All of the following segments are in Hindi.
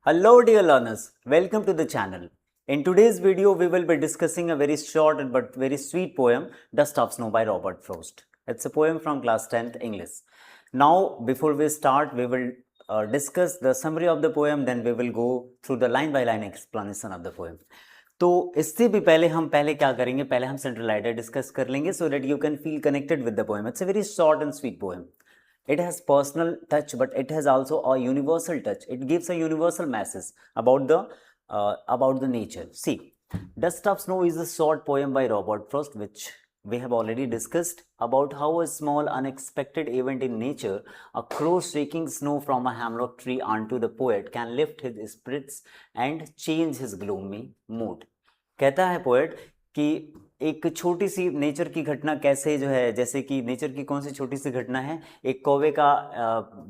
Hello dear learners, welcome to the channel. In today's video, we will be discussing a very short but very sweet poem, Dust of Snow by Robert Frost. It's a poem from class 10th English. Now, before we start, we will discuss the summary of the poem, then we will go through the line by line explanation of the poem. तो इससे भी पहले हम क्या करेंगे, पहले हम सेंट्रल आइडिया डिस्कस कर लेंगे so that you can feel connected with the poem. It's a very short and sweet poem. It has personal touch, but it has also a universal touch. It gives a universal message about the nature. See, Dust of Snow is a short poem by Robert Frost, which we have already discussed about how a small unexpected event in nature, a crow shaking snow from a hemlock tree onto the poet, can lift his spirits and change his gloomy mood. कहता है पोएट कि एक छोटी सी नेचर की घटना कैसे जो है, जैसे कि नेचर की कौन सी छोटी सी घटना है, एक कौवे का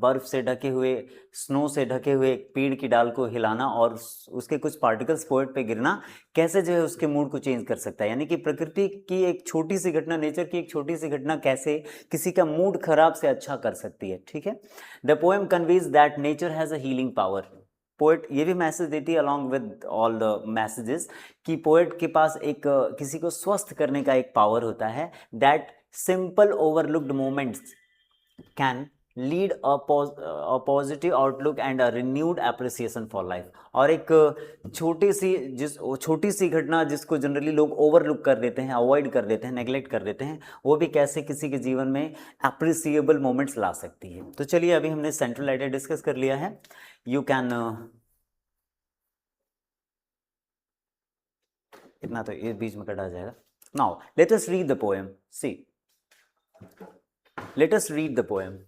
बर्फ से ढके हुए, स्नो से ढके हुए एक पेड़ की डाल को हिलाना और उसके कुछ पार्टिकल्स पोएट पे गिरना कैसे जो है उसके मूड को चेंज कर सकता है. यानी कि प्रकृति की एक छोटी सी घटना, नेचर की एक छोटी सी घटना कैसे किसी का मूड खराब से अच्छा कर सकती है. ठीक है. The poem conveys that nature has a healing power. Poet ये भी मैसेज देती है along with all the messages कि पोएट के पास एक किसी को स्वस्थ करने का एक पावर होता है. That simple overlooked moments can lead a positive outlook and a renewed appreciation for life. और एक छोटी सी घटना जिसको जनरली लोग ओवरलुक कर देते हैं, अवॉइड कर देते हैं, नेग्लेक्ट कर देते हैं, वो भी कैसे किसी के जीवन में एप्रिसिएबल मोमेंट्स ला सकती है. तो चलिए, अभी हमने सेंट्रल आइडिया डिस्कस कर लिया है. यू कैन इतना तो ये बीच में कटा जाएगा. Now let us read the poem. See, let us read the poem.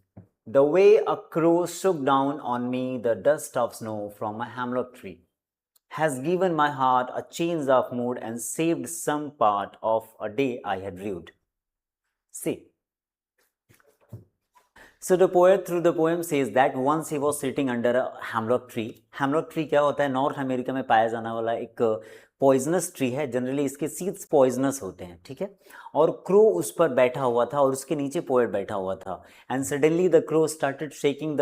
The way a crow shook down on me the dust of snow from a hemlock tree has given my heart a change of mood and saved some part of a day I had rued. See, so the poet through the poem says that once he was sitting under a hemlock tree. Hemlock tree क्या होता है? नॉर्थ अमेरिका में पाया जाने वाला एक पॉइजनस ट्री है. जनरली इसके सीड्स पॉइजनस होते हैं. ठीक है. और क्रो उस पर बैठा हुआ था और उसके नीचे पोएट बैठा हुआ था. And suddenly the crow started shaking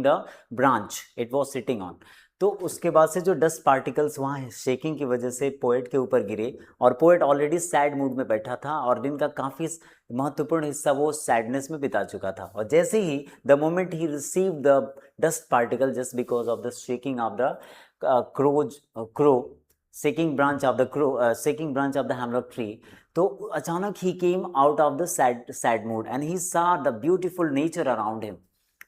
the branch it was sitting on. तो उसके बाद से जो डस्ट पार्टिकल्स वहाँ शेकिंग की वजह से पोएट के ऊपर गिरे और पोएट ऑलरेडी सैड मूड में बैठा था और दिन का काफ़ी महत्वपूर्ण हिस्सा वो सैडनेस में बिता चुका था. और जैसे ही the moment he received the dust particle just because of the shaking of the shaking branch of the hemlock tree, तो अचानक ही came out of the sad mood and he saw the beautiful nature around him.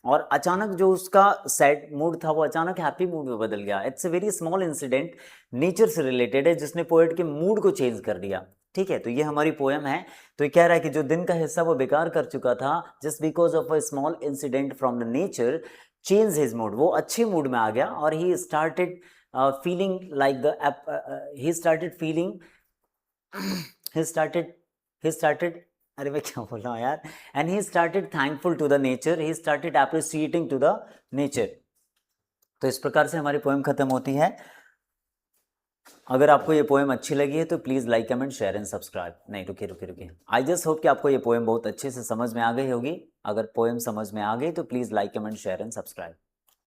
और अचानक जो उसका सैड मूड था वो अचानक हैप्पी मूड में बदल गया. It's a very small incident, nature से रिलेटेड है, जिसने पोएट के मूड को चेंज कर दिया. ठीक है. तो ये हमारी पोएम है. तो ये कह रहा है कि जो दिन का हिस्सा वो बेकार कर चुका था just because of a small incident from the nature change his mood. वो अच्छे मूड में आ गया और he started feeling like he started अरे मैं क्या बोल रहा हूँ यार. And he started thankful to the nature, he started appreciating to the nature. तो इस प्रकार से हमारी पोएम खत्म होती है. अगर आपको ये पोएम अच्छी लगी है तो please like, comment, share and subscribe. नहीं, रुकिए. आई जस्ट होप कि आपको ये पोएम बहुत अच्छे से समझ में आ गई होगी. अगर पोएम समझ में आ गई तो please like, comment, share and subscribe.